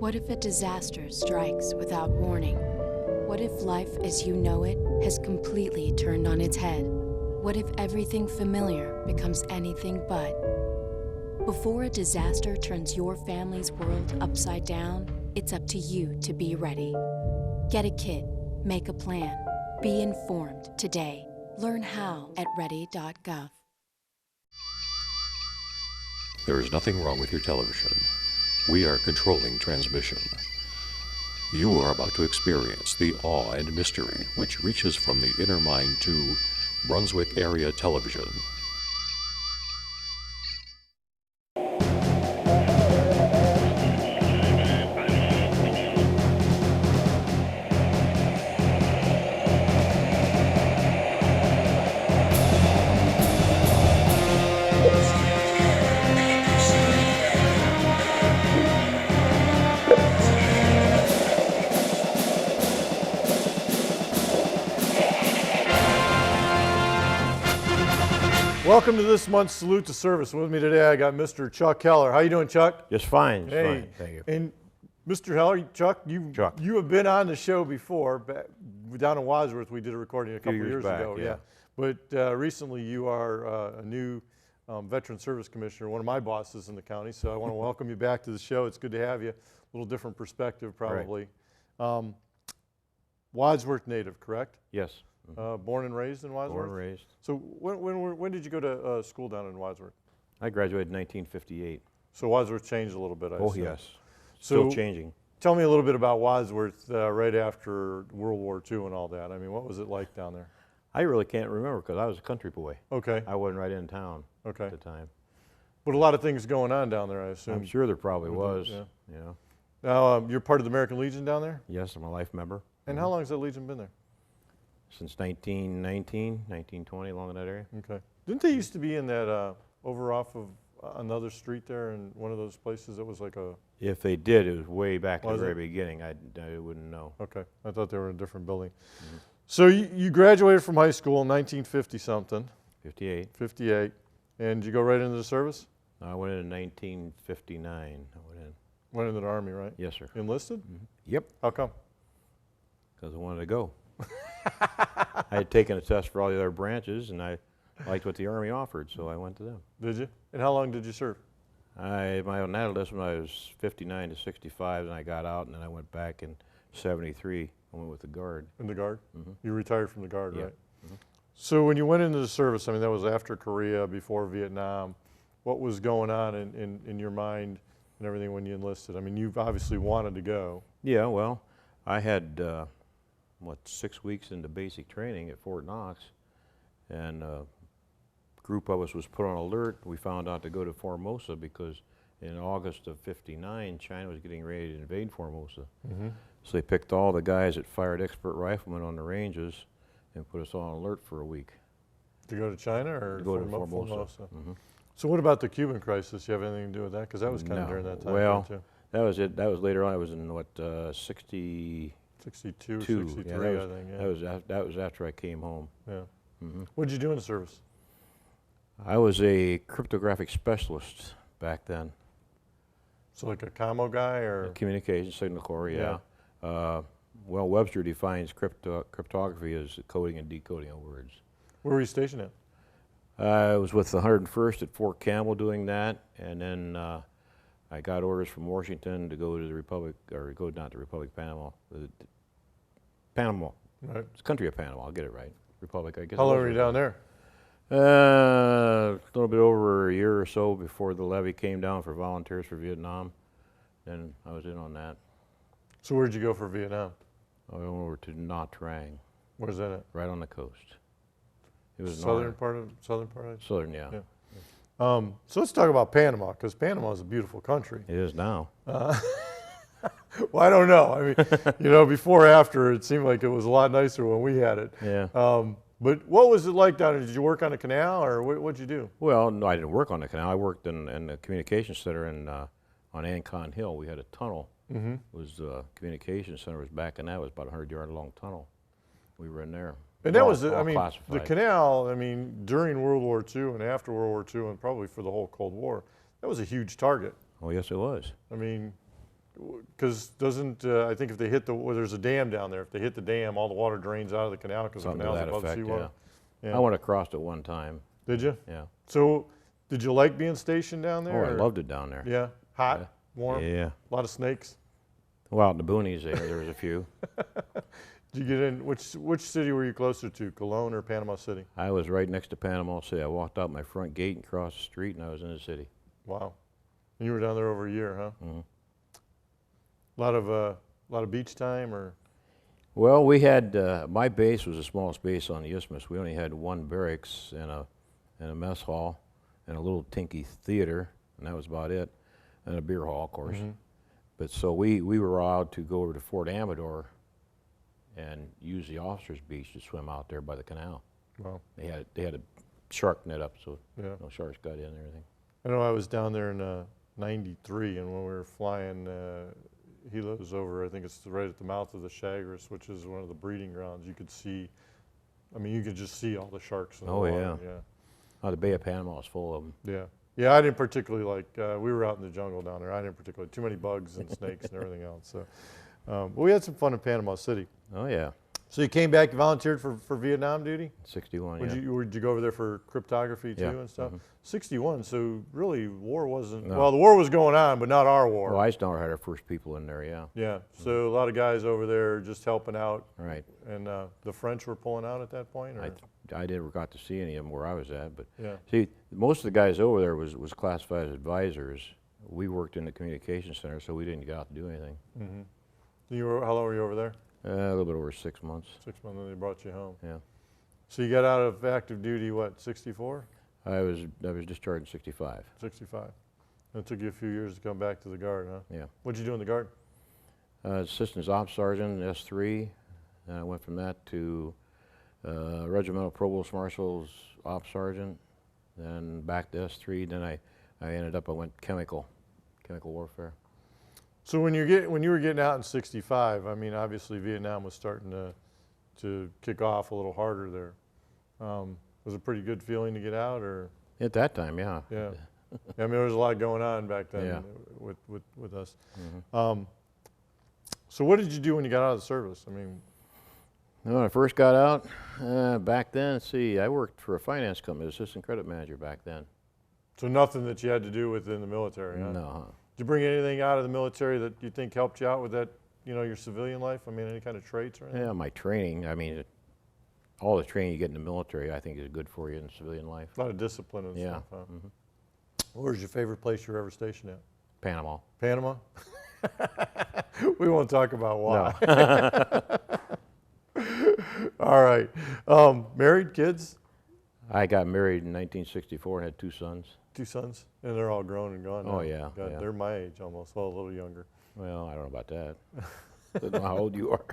What if a disaster strikes without warning? What if life as you know it has completely turned on its head? What if everything familiar becomes anything but? Before a disaster turns your family's world upside down, it's up to you to be ready. Get a kit, make a plan, be informed today. Learn how at ready.gov. There is nothing wrong with your television. We are controlling transmission. You are about to experience the awe and mystery which reaches from the inner mind to Brunswick area television. Welcome to this month's Salute to Service. With me today, I got Mr. Chuck Heller. How you doing, Chuck? Just fine. Just Hey, fine. Thank you. And Mr. Heller, Chuck, you have been on the show before. Down in Wadsworth, we did a recording a couple years years back, ago. yeah. But recently, you are a new Veteran Service Commissioner, one of my bosses in the county. So I want to welcome you back to the show. It's good to have you. A little different perspective, probably. Wadsworth native, correct? Yes. Born and raised in Wadsworth? Born and raised. So when did you go to school down in Wadsworth? I graduated in 1958. So Wadsworth changed a little bit, I assume. Yes. Still So changing. tell me a little bit about Wadsworth right after World War II and all that. I mean, what was it like down there? I really can't remember because I was a country boy. Okay. I wasn't right in town Okay. at the time. But a lot of things going on down there, I assume. I'm sure there probably With was. the- Yeah. Now, you're part of the American Legion down there? Yes, I'm a life member. And how long has that Legion been there? Since 1919, 1920, along in that area. Okay. Didn't they used to be in that, over off of another street there in one of those places that was like a, If they did, it was way back in Was the very it? beginning. I wouldn't know. okay, I thought they were in a different building. So you graduated from high school in 1950-something, 58. 58, and you go right into the service? I went in 1959. I went in. Went into the Army, right? Yes, sir. Enlisted? Yep. How come? Because I wanted to go. I had taken a test for all the other branches, and I liked what the Army offered, so I went to them. Did you? And how long did you serve? My own enlist when I was 59 to 65, and I got out, and then I went back in 73. I went with the Guard. In the Guard? Mhm. You retired from the Guard, Yeah. right? So when you went into the service, I mean, that was after Korea, before Vietnam. What was going on in your mind and everything when you enlisted? I mean, you obviously wanted to go. Yeah, well, I had, 6 weeks into basic training at Fort Knox, and a group of us was put on alert. We found out to go to Formosa because in August of 59, China was getting ready to invade Formosa. So they picked all the guys that fired expert riflemen on the ranges and put us on alert for a week. To go to China or To go to Formosa? Mhm. So what about the Cuban crisis? You have anything to do with that? Because that was kind of No. during that time Well, frame, too. That was it. That was later on. I was in 60. 62, Two. 63, Yeah, I think. Yeah. that was after I came home. Yeah. Mhm. What did you do in the service? I was a cryptographic specialist back then. So like a commo guy or? Communication signal corps, yeah. Well, Webster defines cryptography as coding and decoding of words. Where were you stationed at? I was with the 101st at Fort Campbell doing that, and then I got orders from Washington to go to the Republic, or go not the Republic, Panama. Panama. Right. It's the country of Panama, I'll get it right. Republic, I guess. How long were you down there? A little bit over a year or so before the levy came down for volunteers for Vietnam. Then I was in on that. So where'd you go for Vietnam? I went over to Nha Trang, Where's that at? right on the coast. It was an Southern honor. part of, southern part of? Southern, yeah. Yeah. So let's talk about Panama, because Panama is a beautiful country. It is now. Well, I don't know. I mean, before or after, it seemed like it was a lot nicer when we had it. Yeah. But what was it like down there? Did you work on a canal, or what'd you do? Well, no, I didn't work on the canal. I worked in the communications center on Ancon Hill. We had a tunnel. Mm-hmm. It was the communications center was back in that. It was about a 100-yard long tunnel. We were in there. And that All- was, all the classified. canal, during World War II and after World War II and probably for the whole Cold War, that was a huge target. Oh, yes, it was. I mean, because doesn't, I think if they hit well, there's a dam down there. If they hit the dam, all the water drains out of the canal because the Something to canal's that above effect, seawater. yeah. Yeah. I went across it one time. Did you? Yeah. So, did you like being stationed down there? Oh, I or- loved it down there. Yeah. Hot, Yeah. warm, Yeah. a lot of snakes. Well, out in the boonies there was a few. Did you get in? Which city were you closer to, Cologne or Panama City? I was right next to Panama City. I walked out my front gate and crossed the street, and I was in the city. Wow. And you were down there over a year, huh? Mm-hmm. A lot of beach time, or Well, we had, my base was the smallest base on the Isthmus. We only had one barracks and a mess hall and a little tinky theater, and that was about it, and a beer hall, of course. Mm-hmm. But so we were allowed to go over to Fort Amador and use the officers' beach to swim out there by the canal. well, They had a shark net up, so yeah. no sharks got in and everything. I know I was down there in '93, and when we were flying helos over, I think it's right at the mouth of the Chagres, which is one of the breeding grounds. You could see, I mean, you could just see all the sharks in the Oh, water. yeah. Yeah. Oh, the Bay of Panama is full of them. Yeah. Yeah, I didn't particularly like, we were out in the jungle down there. I didn't particularly, too many bugs and snakes and everything else. So, but we had some fun in Panama City. Oh, yeah. So you came back, you volunteered for Vietnam duty? 61, Would yeah. would you go over there for cryptography too Yeah, and stuff? mhm. 61, so really war wasn't, No. well, the war was going on, but not our war. Well, Eisenhower had our first people in there, yeah. Yeah, so a lot of guys over there just helping out, Right. and the French were pulling out at that point? Or? I never got to see any of them where I was at, but Yeah. see, most of the guys over there was classified as advisors. We worked in the communication center, so we didn't get out to do anything. Mm-hmm. How long were you over there? A little bit over 6 months. 6 months, and they brought you home. Yeah. So you got out of active duty, what, 64? I was discharged in 65. 65. And it took you a few years to come back to the Guard, huh? Yeah. What'd you do in the Guard? Assistant Ops Sergeant, S3. And I went from that to Regimental Provost Marshal's Ops Sergeant, then back to S3. Then I went chemical warfare. So when you were getting out in 65, I mean, obviously Vietnam was starting to kick off a little harder there. Was it a pretty good feeling to get out, or? At that time, yeah. Yeah. I mean, there was a lot going on back then Yeah. with us. Mhm. So what did you do when you got out of the service? I mean, When I first got out, back then, see, I worked for a finance company, assistant credit manager back then. so nothing that you had to do within the military, huh? No. Did you bring anything out of the military that you think helped you out with that, your civilian life? I mean, any kind of traits or anything? Yeah, my training, I mean, all the training you get in the military, I think is good for you in civilian life. A lot of discipline and Yeah. stuff, huh? Mhm. Where was your favorite place you were ever stationed at? Panama. Panama? We won't talk about why. All right. Married, kids? I got married in 1964 and had 2 sons. 2 sons? And they're all grown and gone now. Oh, yeah, God, yeah. they're my age almost, well, a little younger. Well, I don't know about that. Don't know how old you are.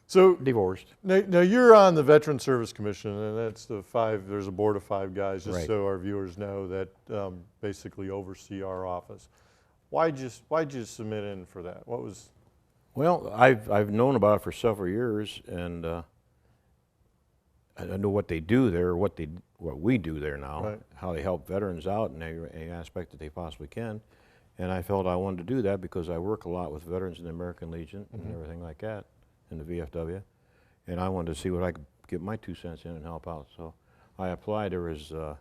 So Divorced. now you're on the Veteran Service Commission, and that's there's a board of 5 guys, just Right. so our viewers know, that basically oversee our office. Why'd you submit in for that? What was? Well, I've known about it for several years, and I know what they do there, what we do there now, Right. how they help veterans out in any aspect that they possibly can. And I felt I wanted to do that because I work a lot with veterans in the American Legion and everything like that in the VFW. And I wanted to see what I could get my 2 cents in and help out. So I applied. There was, I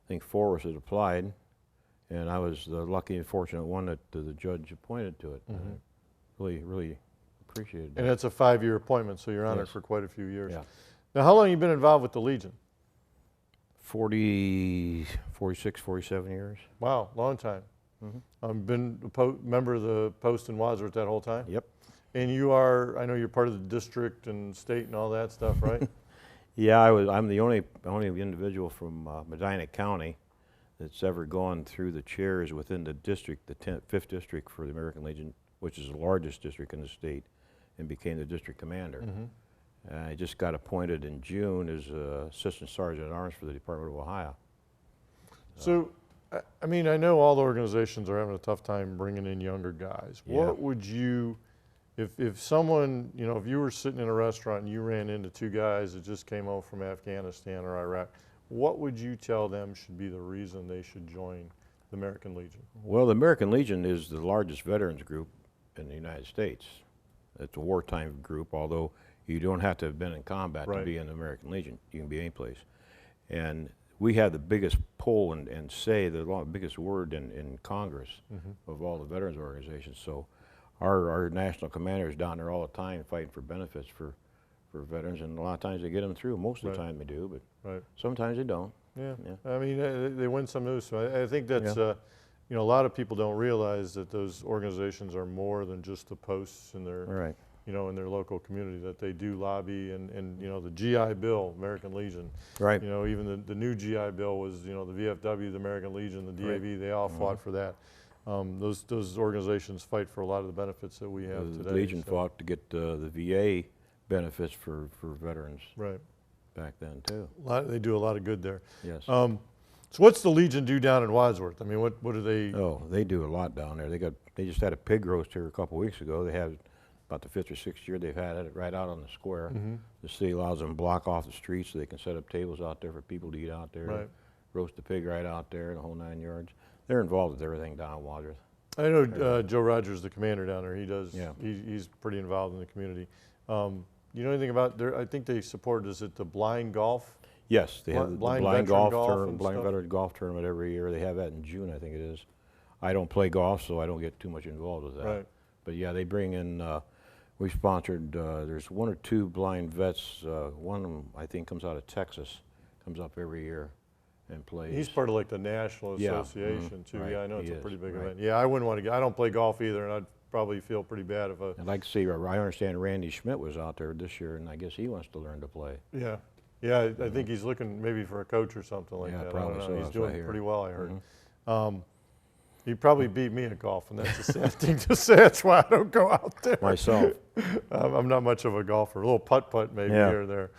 think 4 of us had applied, and I was the lucky and fortunate one that the judge appointed to it. I really, really appreciated that. And it's a 5-year appointment, so you're on it Yes. for quite a few years. Yeah. Now, how long have you been involved with the Legion? 46, 47 years. Wow, long time. Been a member of the post in Wadsworth that whole time? Yep. And I know you're part of the district and state and all that stuff, right? Yeah, I'm the only individual from Medina County that's ever gone through the chairs within the district, the 5th district for the American Legion, which is the largest district in the state, and became the district commander. I just got appointed in June as Assistant Sergeant at Arms for the Department of Ohio. So, I mean, I know all the organizations are having a tough time bringing in younger guys. Yeah. What would you, if someone, if you were sitting in a restaurant and you ran into 2 guys that just came home from Afghanistan or Iraq, what would you tell them should be the reason they should join the American Legion? Well, the American Legion is the largest veterans group in the United States. It's a wartime group, although you don't have to have been in combat to be in the American Legion. You can be any place. And we have the biggest pull and say, the biggest word in Congress of all the veterans organizations. So our national commander is down there all the time fighting for benefits for veterans, and a lot of times they get them through. Most of the time they do, but sometimes they don't. Yeah. I mean, they win some news. So I think that's, you know, a lot of people don't realize that those organizations are more than just the posts in their, you know, in their local community, that they do lobby and you know, the GI Bill, American Legion. Right. You know, even the new GI Bill was, you know, the VFW, the American Legion, the DAV, they all fought for that. Those organizations fight for a lot of the benefits that we have today. The Legion fought to get the VA benefits for veterans. Right. Back then too. They do a lot of good there. Yes. So what's the Legion do down in Wadsworth? I mean, what do they? Oh, they do a lot down there. They just had a pig roast here a couple weeks ago. They had about the 5th or 6th year they've had it right out on the square. The city allows them to block off the streets so they can set up tables out there for people to eat out there. Roast the pig right out there, the whole 9 yards. They're involved with everything down in Wadsworth. I know Joe Rogers, the commander down there. He does. Yeah. He's pretty involved in the community. You know anything about I think they support, is it the blind golf? Yes, they have the blind veteran golf tournament every year. They have that in June, I think it is. I don't play golf, so I don't get too much involved with that. Right. But yeah, they bring in, we sponsored, there's 1 or 2 blind vets. One of them, I think, comes out of Texas, comes up every year and plays. He's part of like the National Association too. Yeah, I know it's a pretty big event. Yeah, I wouldn't want to I don't play golf either, and I'd probably feel pretty bad if I'd like to see, I understand Randy Schmidt was out there this year, and I guess he wants to learn to play. Yeah. Yeah, I think he's looking maybe for a coach or something like that. Probably I don't know. He's doing pretty well, I heard. He probably beat me at golf, and that's a sad thing to say. That's why I don't go out there. Myself. I'm not much of a golfer. A little putt-putt maybe here or there.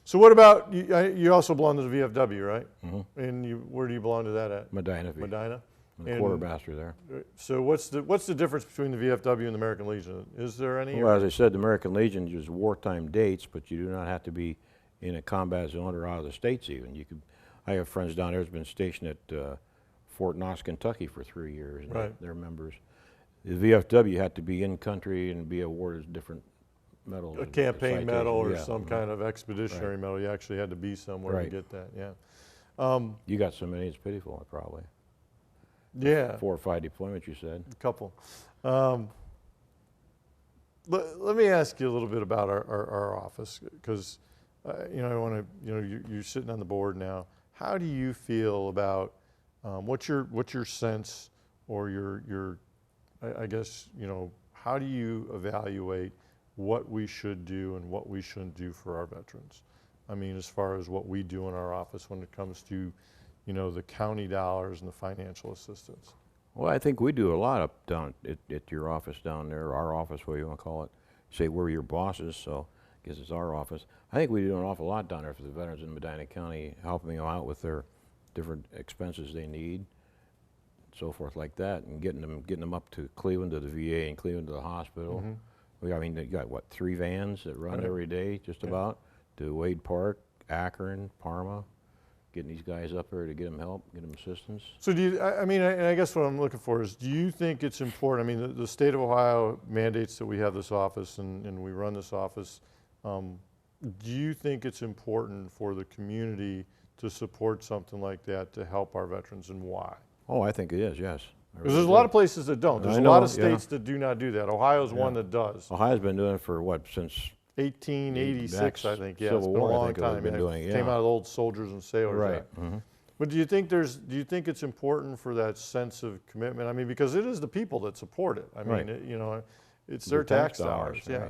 So what about, you also belong to the VFW, right? And where do you belong to that at? Medina. Medina? I'm a quartermaster there. So what's the difference between the VFW and the American Legion? Is there any? Well, as I said, the American Legion uses wartime dates, but you do not have to be in a combat zone or out of the states even. You could. I have friends down there who's been stationed at Fort Knox, Kentucky for 3 years. And they're members. The VFW had to be in country and be awarded different medals. A campaign medal or some kind of expeditionary medal. You actually had to be somewhere to get that. Yeah. You got so many, it's pitiful, probably. Yeah. 4 or 5 deployments, you said. A couple. Let me ask you a little bit about our office, because you know, I want to. You know, you're sitting on the board now. How do you feel about what's your sense, or your I guess, you know, how do you evaluate what we should do and what we shouldn't do for our veterans? I mean, as far as what we do in our office when it comes to, you know, the county dollars and the financial assistance. Well, I think we do a lot up down at your office down there, our office, what you want to call it. Say we're your bosses, so I guess it's our office. I think we do an awful lot down there for the veterans in Medina County, helping them out with their different expenses they need, so forth like that, and getting them up to Cleveland to the VA and Cleveland to the hospital. I mean, you got what, 3 vans that run every day, just about, to Wade Park, Akron, Parma. Getting these guys up there to get them help, get them assistance. So do you, I mean, I guess what I'm looking for is, do you think it's important? I mean, the state of Ohio mandates that we have this office and we run this office. Do you think it's important for the community to support something like that to help our veterans, and why? Oh, I think it is, yes. Because there's a lot of places that don't. There's a lot of states that do not do that. Ohio's one that does. Ohio's been doing it for what, since 1886, I think. Yeah, Civil it's been War, a long time. Been doing it, Came out of the old soldiers and sailors. Right. But do you think it's important for that sense of commitment? I mean, because it is the people that support it. I mean, you know, it's their tax dollars. Yeah.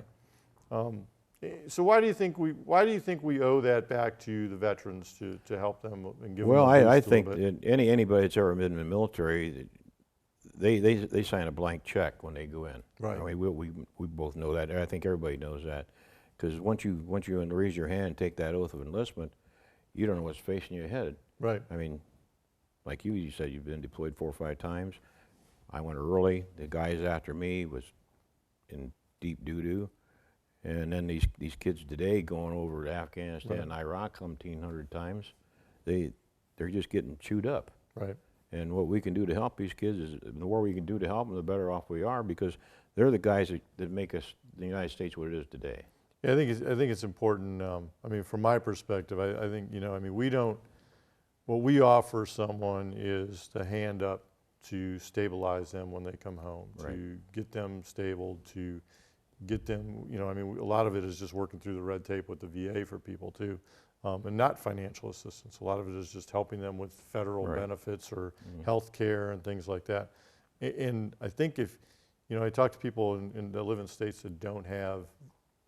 So why do you think we owe that back to the veterans to help them and give them a boost I think anybody that's ever been in the military, they sign a blank check when they go in. Right. I mean, we both know that. I think everybody knows that. Because once you raise your hand and take that oath of enlistment, you don't know what's facing your head. Right. I mean, like you said you've been deployed 4 or 5 times. I went early. The guys after me was in deep doo-doo. And then these kids today going over to Afghanistan and Iraq 1,700 times, they're just getting chewed up. Right. And what we can do to help these kids is, the more we can do to help them, the better off we are, because they're the guys that make us, the United States, what it is today. Yeah, I think it's important. I mean, from my perspective, I think, you know, I mean, we don't, what we offer someone is to hand up to stabilize them when they come home, Right. to get them stable, to get them, you know, I mean, a lot of it is just working through the red tape with the VA for people too, and not financial assistance. A lot of it is just helping them with federal Right. benefits or health care and things like that. And I think if, you know, I talk to people that live in states that don't have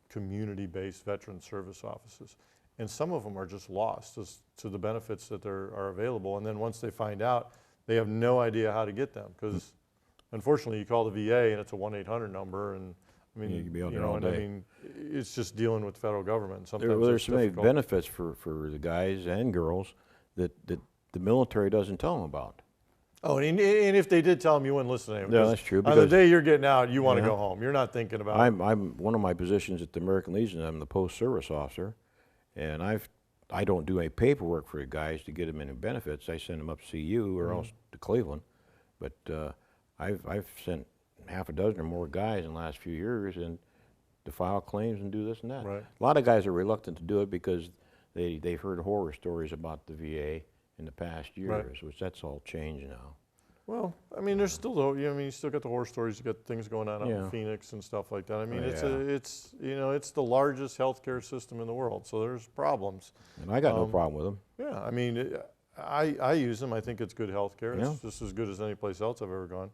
community-based veteran service offices, and some of them are just lost as to the benefits that are available. And then once they find out, they have no idea how to get them, because unfortunately you call the VA and it's a 1-800 number, and I mean, You can be out you there know, all and I day. mean, it's just dealing with federal government. Sometimes There's it's so many difficult. benefits for the guys and girls that the military doesn't tell them about. Oh, and if they did tell them, you wouldn't listen to them. Yeah, 'cause that's true, On the because- day you're getting out, you want to Yeah. go home. You're not thinking about. I'm one of my positions at the American Legion. I'm the post-service officer, and I don't do any paperwork for the guys to get them any benefits. I send them up to see you or else to Cleveland. But I've sent half a dozen or more guys in the last few years and to file claims and do this and that. Right. A lot of guys are reluctant to do it because they've heard horror stories about the VA in the past years, which that's all changed now. Well, I mean, there's still, I mean, you still got the horror stories. You got things going on out in Yeah. Phoenix and stuff like that. I mean, Oh, it's you know, it's the largest healthcare system in the world, so there's problems. And I got no problem with them. Yeah, I mean, I use them. I think it's good healthcare. It's Yeah. just as good as any place else I've ever gone.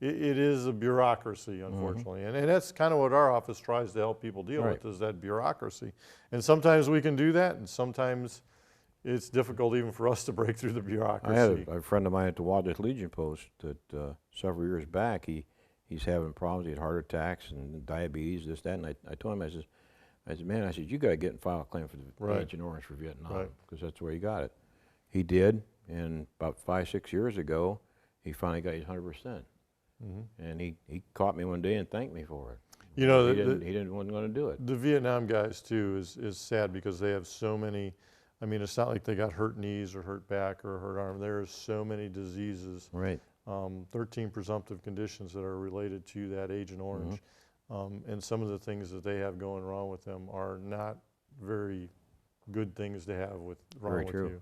It is a bureaucracy, Mm-hmm. unfortunately, and that's kind of what our office tries to help people deal Right. with, is that bureaucracy. And sometimes we can do that, and sometimes it's difficult even for us to break through the I bureaucracy. had a friend of mine at the Wadsworth Legion post that several years back, he's having problems. He had heart attacks and diabetes, this, that. And I told him, I said, man, you got to get and file a claim for the Right. Agent Orange for Vietnam, Right. because that's where he got it. He did, and about 5-6 years ago, he finally got his 100%. And he caught me one day and thanked me for it. You know, he wasn't going to do it. the Vietnam guys too is sad because they have so many. I mean, it's not like they got hurt knees or hurt back or hurt arm. There is so many diseases. Right. 13 presumptive conditions that are related to that Agent Orange. And some of the things that they have going wrong with them are not very good things to have wrong Very with true.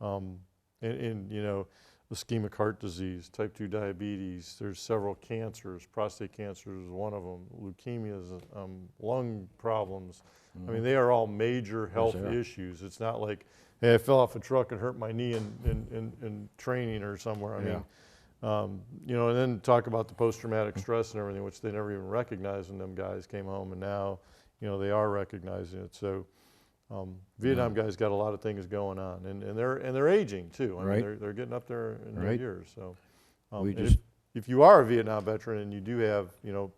you. And you know, ischemic heart disease, type 2 diabetes, there's several cancers. Prostate cancer is one of them. Leukemias, lung problems. I mean, they are all major health they are. issues. It's not like, hey, I fell off a truck and hurt my knee in training or somewhere. I mean, you know, and then talk about the post-traumatic stress and everything, which they never even recognized when them guys came home, and now, you know, they are recognizing it. So Vietnam guys got a lot of things going on, and they're aging too. I Right. mean, they're getting up there in their Right. years. So We and just- if you are a Vietnam veteran and you do have, you know,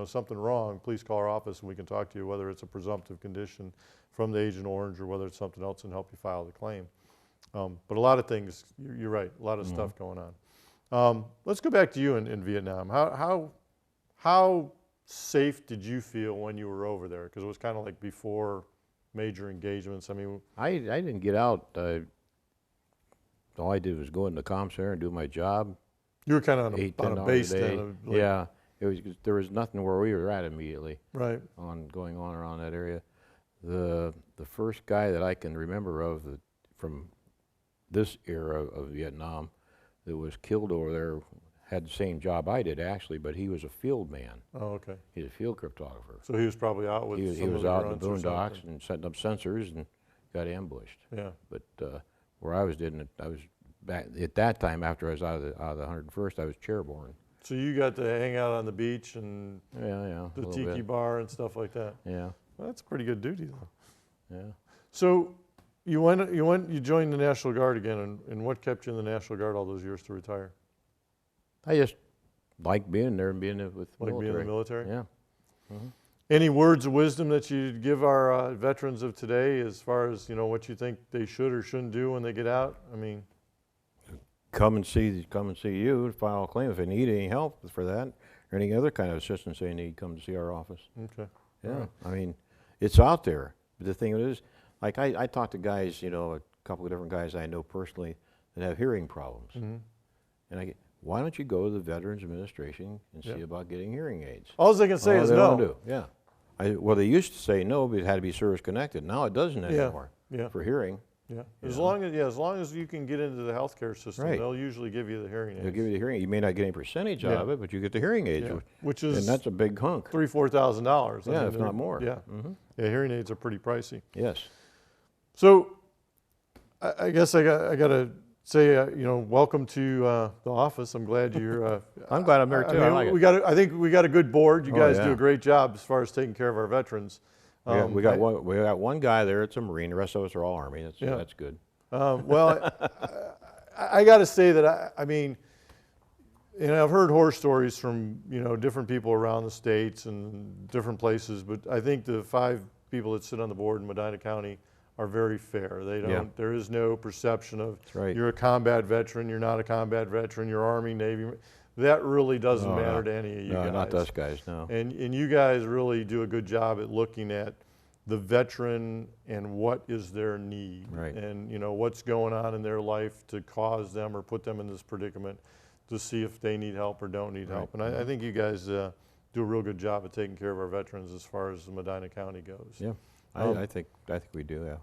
something wrong, please call our office and we can talk to you, whether it's a presumptive condition from the Agent Orange or whether it's something else, and help you file the claim. But a lot of things, you're right, a lot of stuff going on. Let's go back to you in Vietnam. How safe did you feel when you were over there? Because it was kind of like before major engagements. I mean, I didn't get out. All I did was go in the comm center and do my job. you were kind of 8-10 on a hours base a day. then. Yeah, there was nothing where we were at immediately Right. going on around that area. The first guy that I can remember of from this era of Vietnam that was killed over there had the same job I did actually, but he was a field man. Oh, okay. He's a field cryptographer. So he was probably out with He some was of the out in the grunts or boondocks something. and setting up sensors and got ambushed. Yeah. But where I was I was back at that time after I was out of the 101st. I was chairborne. So you got to hang out on the beach and Yeah, the a little tiki bit. bar and stuff like that. Yeah, Well, that's a pretty good duty, though. yeah. So you joined the National Guard again, and what kept you in the National Guard all those years to retire? I just liked being there and being with Like military. being in the military? Yeah. Any words of wisdom that you'd give our veterans of today, as far as, you know, what you think they should or shouldn't do when they get out? I mean, Come and see you to file a claim if they need any help for that or any other kind of assistance they need. Come to see our office. okay. Yeah, All right. I mean, it's out there. But the thing is, like I talked to guys, you know, a couple of different guys I know personally that have hearing problems. And why don't you go to the Veterans Administration and see about getting hearing aids? All they can say is they no. don't do. Yeah. Well, they used to say no, but it had to be service connected. Now it doesn't anymore. For hearing. Yeah. As long as you can get into the healthcare system, they'll usually give you the hearing aids. They'll give you the hearing. You may not get any percentage out of it, but you get the hearing aids, which is, and that's a big hunk. $3,000-$4,000. Yeah, if not more. Yeah. Yeah, hearing aids are pretty pricey. Yes. So, I guess I got to say, welcome to the office. I'm glad you're. I'm glad I'm there too. I like it. I think we got a good board. You guys do a great job as far as taking care of our veterans. We got one guy there. It's a Marine. The rest of us are all Army. That's good. Well, I got to say that I mean, I've heard horror stories from different people around the states and different places, but I think the 5 people that sit on the board in Medina County are very fair. They don't. There is no perception of you're a combat veteran, you're not a combat veteran, you're Army, Navy. That really doesn't matter to any of you guys. No, not us guys, no. And you guys really do a good job at looking at the veteran and what is their need, and what's going on in their life to cause them or put them in this predicament, to see if they need help or don't need help. And I think you guys do a real good job at taking care of our veterans as far as Medina County goes. Yeah, I think we do. Yeah.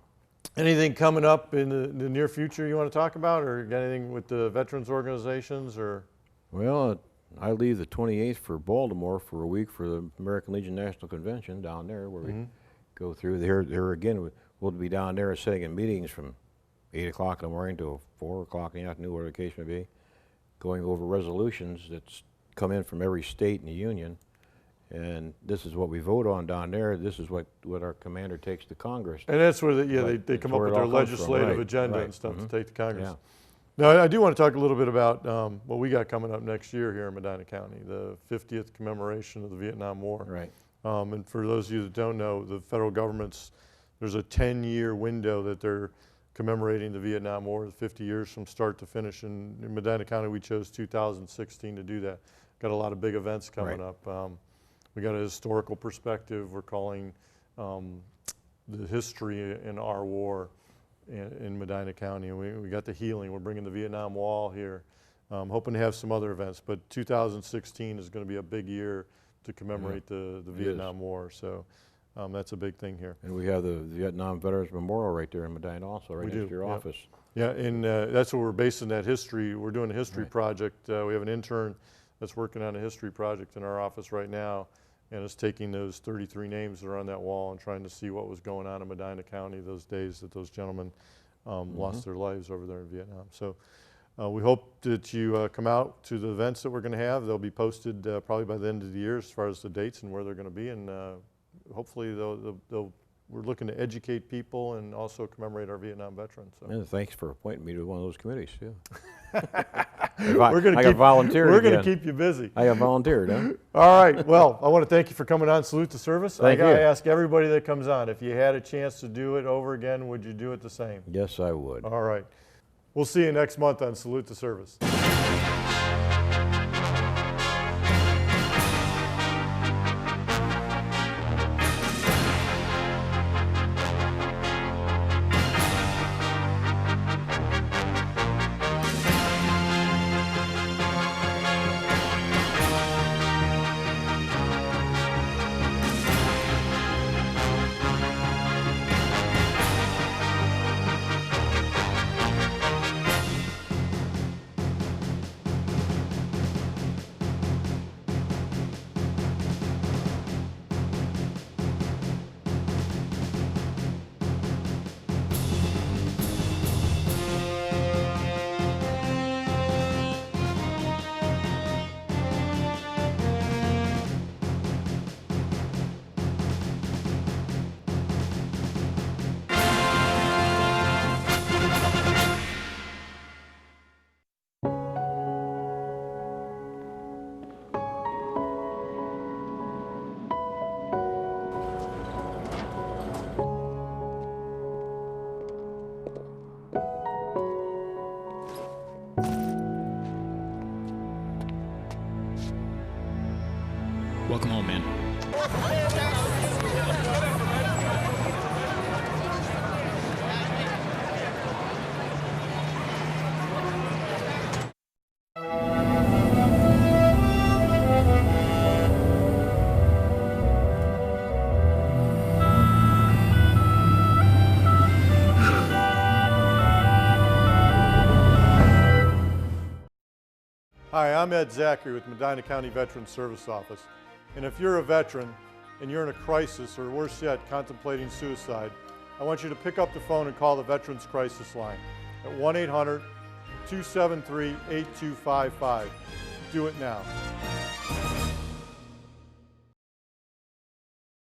Anything coming up in the near future you want to talk about, or got anything with the veterans organizations, or? Well, I leave the 28th for Baltimore for a week for the American Legion National Convention down there, where we go through there again. We'll be down there sitting in meetings from 8 o'clock in the morning to 4 o'clock in the afternoon, whatever the case may be, going over resolutions that's come in from every state in the Union. And this is what we vote on down there. This is what our commander takes to Congress. And that's where they come up with their legislative agenda and stuff to take to Congress. Now, I do want to talk a little bit about what we got coming up next year here in Medina County, the 50th commemoration of the Vietnam War. Right. And for those of you that don't know, the federal government's, there's a 10-year window that they're commemorating the Vietnam War, 50 years from start to finish. And in Medina County, we chose 2016 to do that. Got a lot of big events coming up. We got a historical perspective. We're calling the history in our war in Medina County. And we got the healing. We're bringing the Vietnam Wall here. Hoping to have some other events, but 2016 is going to be a big year to commemorate the Vietnam War. So that's a big thing here. And we have the Vietnam Veterans Memorial right there in Medina also, right next to your office. Yeah, and that's what we're basing that history. We're doing a history project. We have an intern that's working on a history project in our office right now, and is taking those 33 names that are on that wall and trying to see what was going on in Medina County those days that those gentlemen lost their lives over there in Vietnam. So we hope that you come out to the events that we're going to have. They'll be posted probably by the end of the year as far as the dates and where they're going to be, and hopefully we're looking to educate people and also commemorate our Vietnam veterans. So. And thanks for appointing me to one of those committees too. We're going to keep you busy. I got volunteered, huh? All right. Well, I want to thank you for coming on. Salute to Service. Thank you. I got to ask everybody that comes on, if you had a chance to do it over again, would you do it the same? Yes, I would. All right. We'll see you next month on Salute to Service. Welcome home, man. Hi, I'm Ed Zachary with Medina County Veterans Service Office. And if you're a veteran and you're in a crisis, or worse yet, contemplating suicide, I want you to pick up the phone and call the Veterans Crisis Line at 1-800-273-8255. Do it now.